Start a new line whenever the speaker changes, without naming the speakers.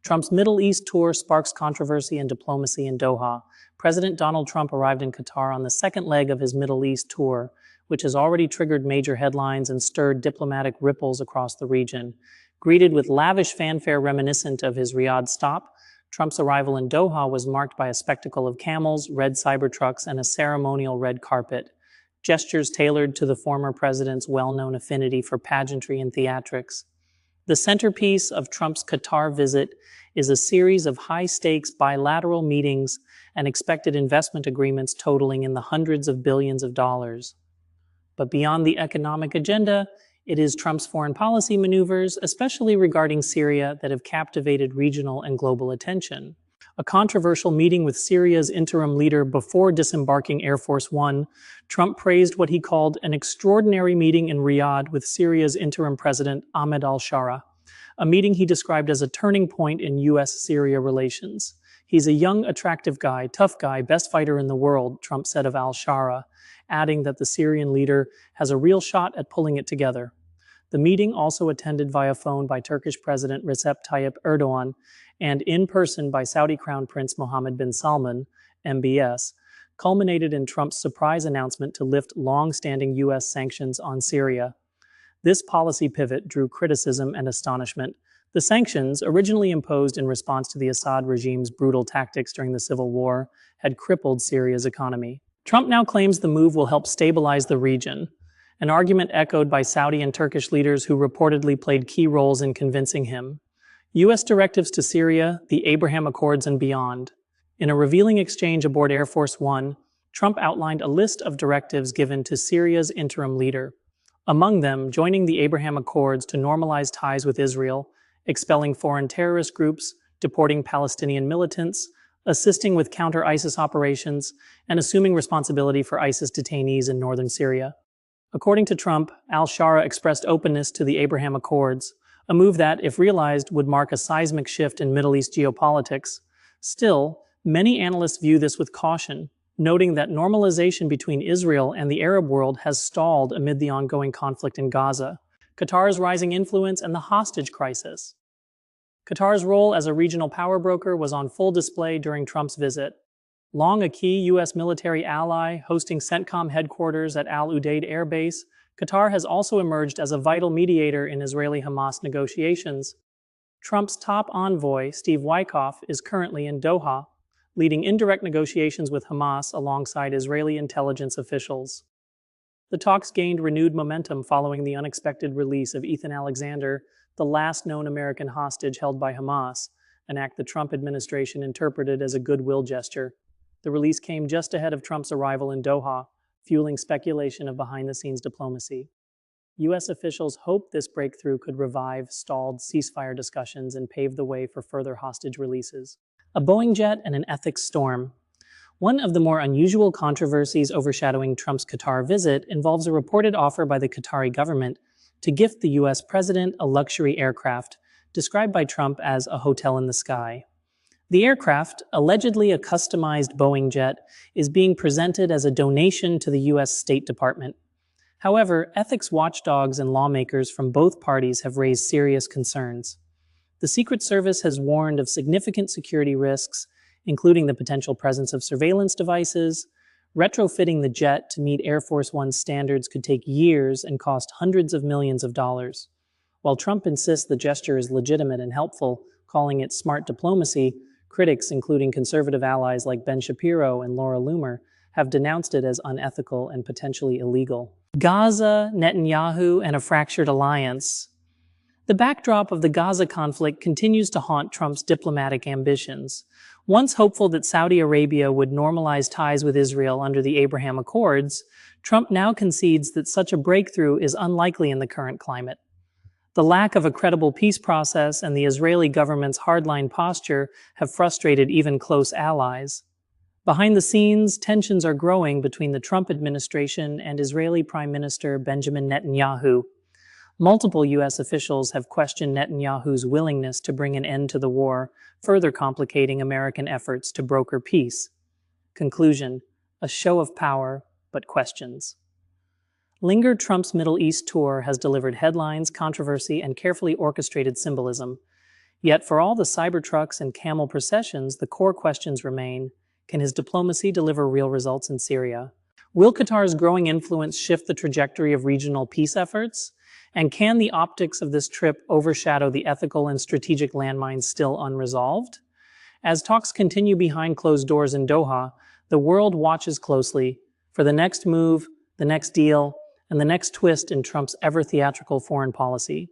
Trump's Middle East tour sparks controversy and diplomacy in Doha. President Donald Trump arrived in Qatar on the second leg of his Middle East tour, which has already triggered major headlines and stirred diplomatic ripples across the region. Greeted with lavish fanfare reminiscent of his Riyadh stop, Trump's arrival in Doha was marked by a spectacle of camels, red Cybertrucks, and a ceremonial red carpet, gestures tailored to the former president's well-known affinity for pageantry and theatrics. The centerpiece of Trump's Qatar visit is a series of high-stakes bilateral meetings and expected investment agreements totaling in the hundreds of billions of dollars. But beyond the economic agenda, it is Trump's foreign policy maneuvers, especially regarding Syria, that have captivated regional and global attention. A controversial meeting with Syria's interim leader before disembarking Air Force One, Trump praised what he called an extraordinary meeting in Riyadh with Syria's interim president Ahmed al-Shara, a meeting he described as a turning point in U.S.-Syria relations. "He's a young, attractive guy, tough guy, best fighter in the world," Trump said of al-Shara, adding that the Syrian leader has a real shot at pulling it together. The meeting, also attended via phone by Turkish President Recep Tayyip Erdogan and in person by Saudi Crown Prince Mohammed bin Salman, MBS, culminated in Trump's surprise announcement to lift long-standing U.S. sanctions on Syria. This policy pivot drew criticism and astonishment. The sanctions, originally imposed in response to the Assad regime's brutal tactics during the civil war, had crippled Syria's economy. Trump now claims the move will help stabilize the region, an argument echoed by Saudi and Turkish leaders who reportedly played key roles in convincing him. U.S. directives to Syria, the Abraham Accords, and beyond. In a revealing exchange aboard Air Force One, Trump outlined a list of directives given to Syria's interim leader. Among them, joining the Abraham Accords to normalize ties with Israel, expelling foreign terrorist groups, deporting Palestinian militants, assisting with counter-ISIS operations, and assuming responsibility for ISIS detainees in northern Syria. According to Trump, al-Shara expressed openness to the Abraham Accords, a move that, if realized, would mark a seismic shift in Middle East geopolitics. Still, many analysts view this with caution, noting that normalization between Israel and the Arab world has stalled amid the ongoing conflict in Gaza, Qatar's rising influence, and the hostage crisis. Qatar's role as a regional power broker was on full display during Trump's visit. Long a key U.S. military ally, hosting CENTCOM headquarters at Al Udeid Air Base, Qatar has also emerged as a vital mediator in Israeli-Hamas negotiations. Trump's top envoy, Steve Witkoff, is currently in Doha, leading indirect negotiations with Hamas alongside Israeli intelligence officials. The talks gained renewed momentum following the unexpected release of Ethan Alexander, the last known American hostage held by Hamas, an act the Trump administration interpreted as a goodwill gesture. The release came just ahead of Trump's arrival in Doha, fueling speculation of behind-the-scenes diplomacy. U.S. officials hoped this breakthrough could revive stalled ceasefire discussions and pave the way for further hostage releases. A Boeing jet and an ethics storm. One of the more unusual controversies overshadowing Trump's Qatar visit involves a reported offer by the Qatari government to gift the U.S. president a luxury aircraft, described by Trump as a hotel in the sky. The aircraft, allegedly a customized Boeing jet, is being presented as a donation to the U.S. State Department. However, ethics watchdogs and lawmakers from both parties have raised serious concerns. The Secret Service has warned of significant security risks, including the potential presence of surveillance devices. Retrofitting the jet to meet Air Force One's standards could take years and cost hundreds of millions of dollars. While Trump insists the gesture is legitimate and helpful, calling it smart diplomacy, critics, including conservative allies like Ben Shapiro and Laura Loomer, have denounced it as unethical and potentially illegal. Gaza, Netanyahu, and a fractured alliance. The backdrop of the Gaza conflict continues to haunt Trump's diplomatic ambitions. Once hopeful that Saudi Arabia would normalize ties with Israel under the Abraham Accords, Trump now concedes that such a breakthrough is unlikely in the current climate. The lack of a credible peace process and the Israeli government's hardline posture have frustrated even close allies. Behind the scenes, tensions are growing between the Trump administration and Israeli Prime Minister Benjamin Netanyahu. Multiple U.S. officials have questioned Netanyahu's willingness to bring an end to the war, further complicating American efforts to broker peace. Conclusion: a show of power, but questions. Linger Trump's Middle East tour has delivered headlines, controversy, and carefully orchestrated symbolism. Yet for all the Cybertrucks and camel processions, the core questions remain: can his diplomacy deliver real results in Syria? Will Qatar's growing influence shift the trajectory of regional peace efforts? And can the optics of this trip overshadow the ethical and strategic landmines still unresolved? As talks continue behind closed doors in Doha, the world watches closely for the next move, the next deal, and the next twist in Trump's ever-theatrical foreign policy.